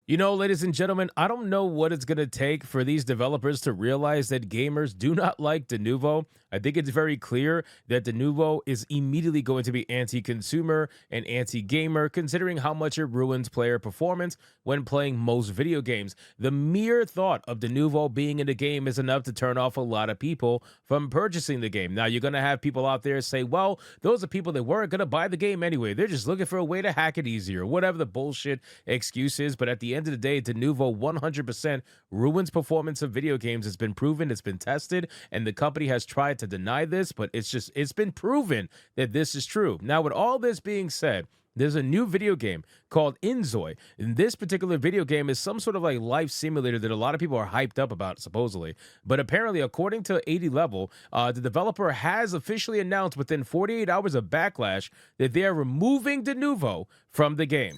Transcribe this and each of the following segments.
You know, ladies and gentlemen, I don't know what it's going to take for these developers to realize that gamers do not like Denuvo. I think it's very clear that Denuvo is immediately going to be anti-consumer and anti-gamer, considering how much it ruins player performance when playing most video games. The mere thought of Denuvo being in the game is enough to turn off a lot of people from purchasing the game. Now, you're going to have people out there say, well, those are people that weren't going to buy the game anyway. They're just looking for a way to hack it easier, whatever the bullshit excuse is. But at the end of the day, Denuvo 100% ruins performance of video games. It's been proven, it's been tested, and the company has tried to deny this, but it's been proven that this is true. Now, with all this being said, there's a new video game called Inzoi. And this particular video game is some sort of like life simulator that a lot of people are hyped up about, supposedly. But apparently, according to 80 Level, the developer has officially announced within 48 hours of Backlash that they are removing Denuvo from the game.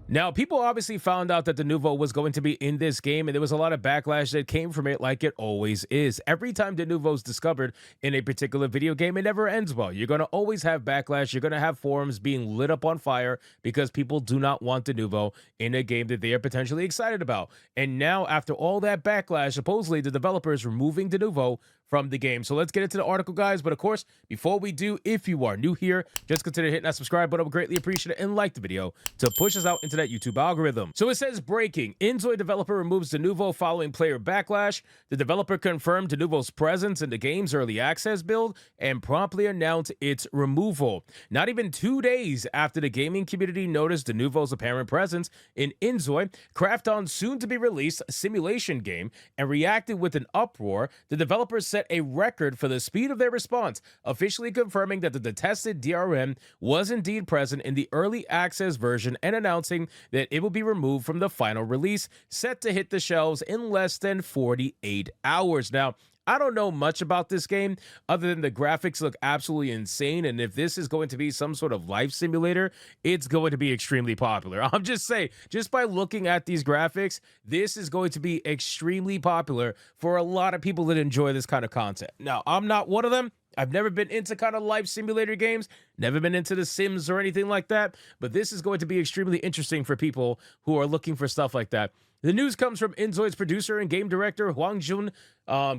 Now, people obviously found out that Denuvo was going to be in this game, and there was a lot of backlash that came from it, like it always is. Every time Denuvo is discovered in a particular video game, it never ends well. You're going to always have backlash. You're going to have forums being lit up on fire because people do not want Denuvo in a game that they are potentially excited about. And now, after all that backlash, supposedly the developer is removing Denuvo from the game. So let's get into the article, guys. But of course, before we do, if you are new here, just consider hitting that subscribe button. I would greatly appreciate it, and like the video to push us out into that YouTube algorithm. So it says, breaking: Inzoi developer removes Denuvo following player backlash. The developer confirmed Denuvo's presence in the game's early access build and promptly announced its removal. Not even 2 days after the gaming community noticed Denuvo's apparent presence in Inzoi, Krafton's soon-to-be-released simulation game, and reacted with an uproar, the developer set a record for the speed of their response, officially confirming that the detested DRM was indeed present in the early access version and announcing that it will be removed from the final release, set to hit the shelves in less than 48 hours. Now, I don't know much about this game other than the graphics look absolutely insane, and if this is going to be some sort of life simulator, it's going to be extremely popular. I'm just saying, just by looking at these graphics, this is going to be extremely popular for a lot of people that enjoy this kind of content. Now, I'm not one of them. I've never been into kind of life simulator games, never been into The Sims or anything like that, but this is going to be extremely interesting for people who are looking for stuff like that. The news comes from Inzoi's producer and game director, Hwangjun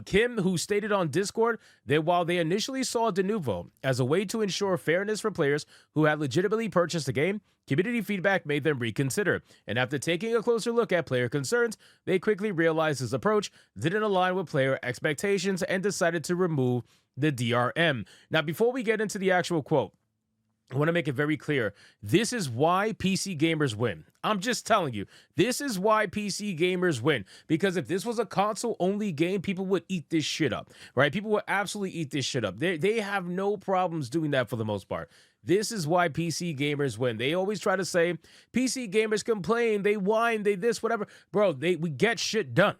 Kim, who stated on Discord that while they initially saw Denuvo as a way to ensure fairness for players who had legitimately purchased the game, community feedback made them reconsider. And after taking a closer look at player concerns, they quickly realized his approach didn't align with player expectations and decided to remove the DRM. Now, before we get into the actual quote, I want to make it very clear. This is why PC gamers win. I'm just telling you, this is why PC gamers win. Because if this was a console-only game, people would eat this shit up, right? People would absolutely eat this shit up. They have no problems doing that for the most part. This is why PC gamers win. They always try to say, PC gamers complain, they whine, they this, whatever. Bro, we get shit done.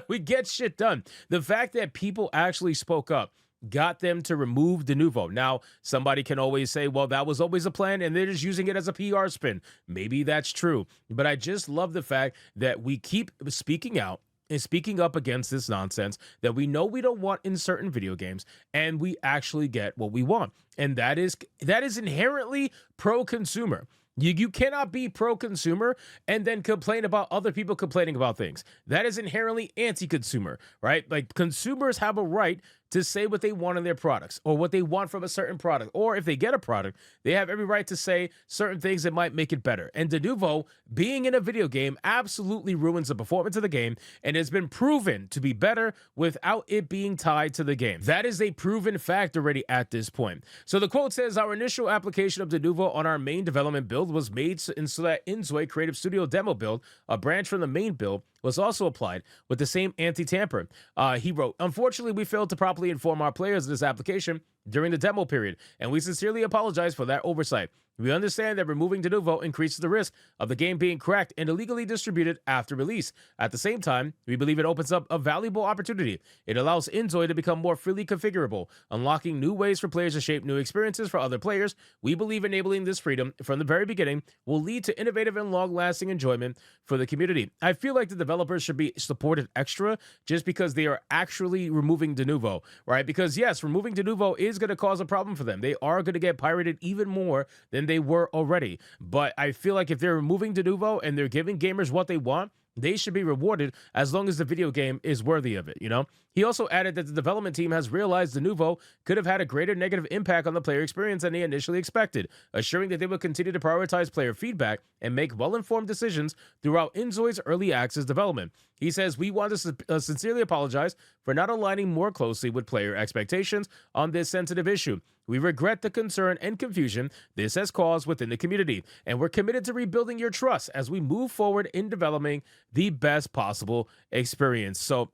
We get shit done. The fact that people actually spoke up got them to remove Denuvo. Now, somebody can always say, well, that was always a plan and they're just using it as a PR spin. Maybe that's true. But I just love the fact that we keep speaking out and speaking up against this nonsense that we know we don't want in certain video games, and we actually get what we want. And that is inherently pro-consumer. You cannot be pro-consumer and then complain about other people complaining about things. That is inherently anti-consumer, right? Like, consumers have a right to say what they want in their products or what they want from a certain product. Or if they get a product, they have every right to say certain things that might make it better. And Denuvo, being in a video game, absolutely ruins the performance of the game and has been proven to be better without it being tied to the game. That is a proven fact already at this point. So the quote says, our initial application of Denuvo on our main development build was made so that Inzoi Creative Studio demo build, a branch from the main build, was also applied with the same anti-tamper. He wrote, unfortunately, we failed to properly inform our players of this application during the demo period, and we sincerely apologize for that oversight. We understand that removing Denuvo increases the risk of the game being cracked and illegally distributed after release. At the same time, we believe it opens up a valuable opportunity. It allows Inzoi to become more freely configurable, unlocking new ways for players to shape new experiences for other players. We believe enabling this freedom from the very beginning will lead to innovative and long-lasting enjoyment for the community. I feel like the developers should be supported extra just because they are actually removing Denuvo, right? Because yes, removing Denuvo is going to cause a problem for them. They are going to get pirated even more than they were already. But I feel like if they're removing Denuvo and they're giving gamers what they want, they should be rewarded as long as the video game is worthy of it, you know? He also added that the development team has realized Denuvo could have had a greater negative impact on the player experience than they initially expected, assuring that they will continue to prioritize player feedback and make well-informed decisions throughout Inzoi's early access development. He says, we want to sincerely apologize for not aligning more closely with player expectations on this sensitive issue. We regret the concern and confusion this has caused within the community, and we're committed to rebuilding your trust as we move forward in developing the best possible experience. So,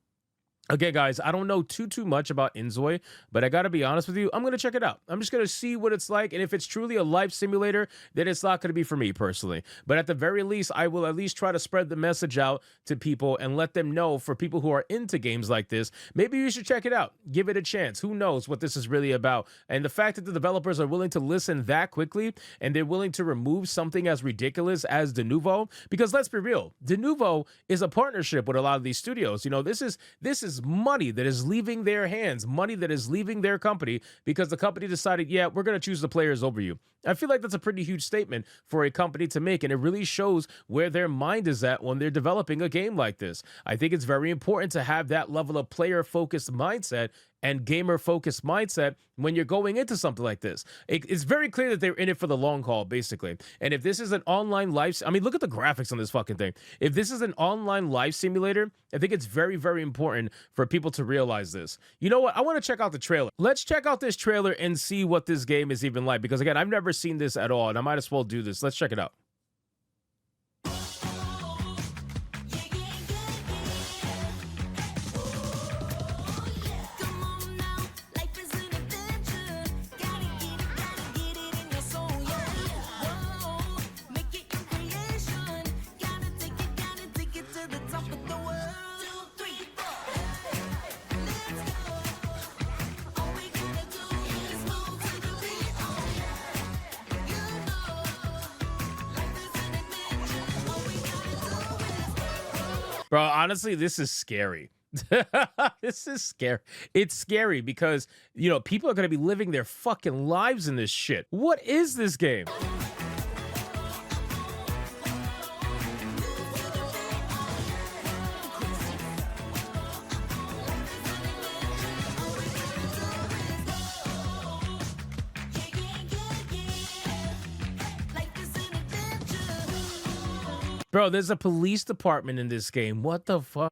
again, guys, I don't know too much about Inzoi, but I got to be honest with you, I'm going to check it out. I'm just going to see what it's like, and if it's truly a life simulator, then it's not going to be for me personally. But at the very least, I will at least try to spread the message out to people and let them know, for people who are into games like this, maybe you should check it out. Give it a chance. Who knows what this is really about? And the fact that the developers are willing to listen that quickly, and they're willing to remove something as ridiculous as Denuvo, because let's be real, Denuvo is a partnership with a lot of these studios. You know, this is money that is leaving their hands, money that is leaving their company because the company decided, yeah, we're going to choose the players over you. I feel like that's a pretty huge statement for a company to make, and it really shows where their mind is at when they're developing a game like this. I think it's very important to have that level of player-focused mindset and gamer-focused mindset when you're going into something like this. It's very clear that they're in it for the long haul, basically. And if this is an online life... I mean, look at the graphics on this fucking thing. If this is an online life simulator, I think it's very, very important for people to realize this. You know what? I want to check out the trailer. Let's check out this trailer and see what this game is even like. Because, again, I've never seen this at all, and I might as well do this. Let's check it out. Bro, honestly, this is scary. This is scary. It's scary because, you know, people are going to be living their fucking lives in this shit. What is this game? Bro, there's a police department in this game. What the fuck?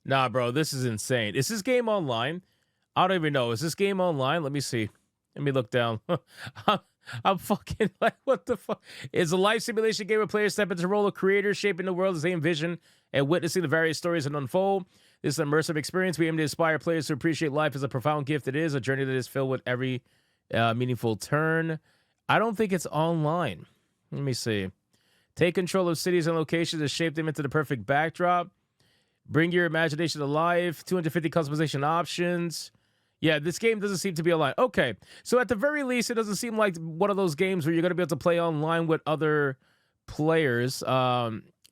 Nah, bro, this is insane. Is this game online? I don't even know. Is this game online? Let me see. Let me look down. I'm fucking like, what the fuck? It's a life simulation game where players step into the role of creators, shaping the world as they envision and witnessing the various stories that unfold. This is an immersive experience. We aim to inspire players to appreciate life as a profound gift it is, a journey that is filled with every meaningful turn. I don't think it's online. Let me see. Take control of cities and locations and shape them into the perfect backdrop. Bring your imagination to life. 250 customization options. Yeah, this game doesn't seem to be online. Okay, so at the very least, it doesn't seem like one of those games where you're going to be able to play online with other players.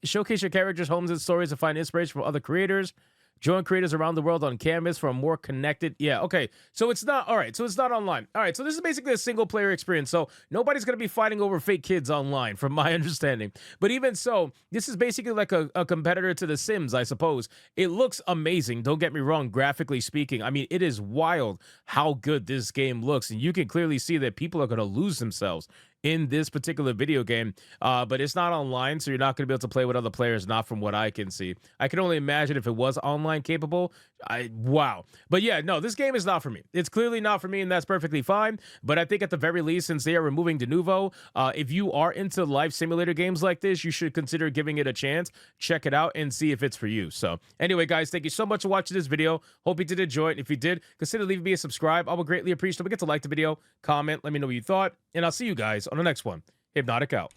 Showcase your characters, homes, and stories to find inspiration from other creators. Join creators around the world on Canvas for a more connected. Yeah, okay. So it's not all right. So it's not online. All right. So this is basically a single player experience. So nobody's gonna be fighting over fake kids online, from my understanding. But even so, this is basically like a competitor to The Sims, I suppose. It looks amazing. Don't get me wrong, graphically speaking. I mean, it is wild how good this game looks, and you can clearly see that people are gonna lose themselves in this particular video game. But it's not online, so you're not going to be able to play with other players, not from what I can see. I can only imagine if it was online capable. Wow. But yeah, no, this game is not for me. It's clearly not for me, and that's perfectly fine. But I think at the very least, since they are removing Denuvo, if you are into life simulator games like this, you should consider giving it a chance. Check it out and see if it's for you. So anyway, guys, thank you so much for watching this video. Hope you did enjoy it. If you did, consider leaving me a subscribe. I would greatly appreciate it. Don't forget to like the video, comment, let me know what you thought, and I'll see you guys on the next one. Hypnotic out.